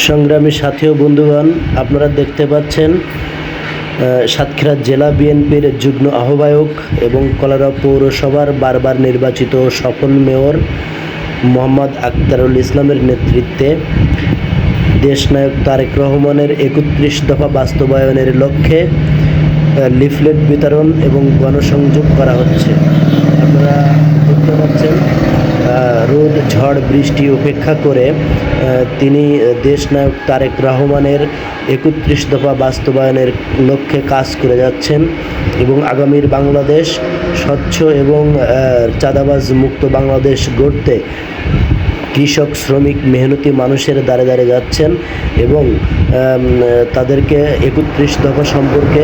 সংগ্রামী সাথী ও বন্ধুগণ, আপনারা দেখতে পাচ্ছেন সাতক্ষীরা জেলা বিএনপির যুগ্ম আহ্বায়ক এবং কলারব পৌরসভার বারবার নির্বাচিত সফল মেয়র মোহাম্মদ আখতারুল ইসলামের নেতৃত্বে দেশনায়ক তারেক রহমানের ৩১ দফা বাস্তবায়নের লক্ষ্যে লিফলেট বিতরণ এবং গণসংযোগ করা হচ্ছে। আপনারা দেখতে পাচ্ছেন রোদ ঝড় বৃষ্টি উপেক্ষা করে তিনি দেশনায়ক তারেক রহমানের ৩১ দফা বাস্তবায়নের লক্ষ্যে কাজ করে যাচ্ছেন এবং আগামীর বাংলাদেশ স্বচ্ছ এবং চাঁদাবাজ মুক্ত বাংলাদেশ গড়তে কৃষক শ্রমিক মেহনতি মানুষের দ্বারে দ্বারে যাচ্ছেন এবং তাদেরকে ৩১ দফা সম্পর্কে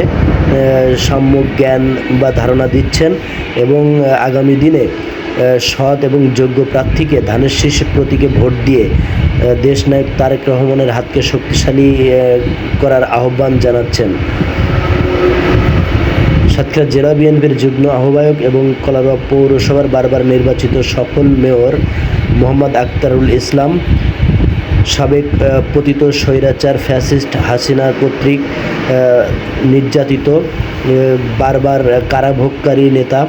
সম্যক জ্ঞান বা ধারণা দিচ্ছেন এবং আগামী দিনে সৎ এবং যোগ্য প্রার্থীকে ধানের শীষ প্রতীকে ভোট দিয়ে দেশনায়ক তারেক রহমানের হাতকে শক্তিশালী করার আহ্বান জানাচ্ছেন। সাতক্ষীরা জেলা বিএনপির যুগ্ম আহ্বায়ক এবং কলারব পৌরসভার বারবার নির্বাচিত সফল মেয়র মোহাম্মদ আখতারুল ইসলাম সাবেক পতিত স্বৈরাচার ফ্যাসিস্ট হাসিনা কর্তৃক নির্যাতিত বারবার কারাভোগকারী নেতা।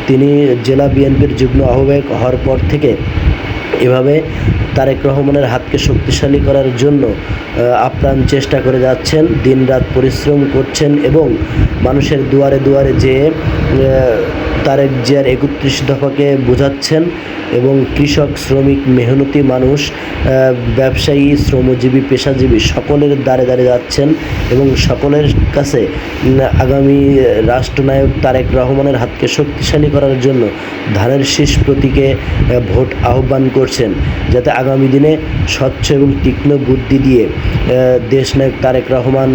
তিনি জেলা বিএনপির যুগ্ম আহ্বায়ক হওয়ার পর থেকে এভাবে তারেক রহমানের হাতকে শক্তিশালী করার জন্য আপ্রাণ চেষ্টা করে যাচ্ছেন, দিনরাত পরিশ্রম করছেন এবং মানুষের দুয়ারে দুয়ারে যেয়ে তারেক জিয়ার ৩১ দফাকে বোঝাচ্ছেন এবং কৃষক শ্রমিক মেহনতি মানুষ ব্যবসায়ী শ্রমজীবী পেশাজীবী সকলের দ্বারে দ্বারে যাচ্ছেন এবং সকলের কাছে আগামী রাষ্ট্রনায়ক তারেক রহমানের হাতকে শক্তিশালী করার জন্য ধানের শীষ প্রতীকে ভোট আহ্বান করছেন, যাতে আগামী দিনে স্বচ্ছ এবং তীক্ষ্ণ বুদ্ধি দিয়ে দেশনায়ক তারেক রহমান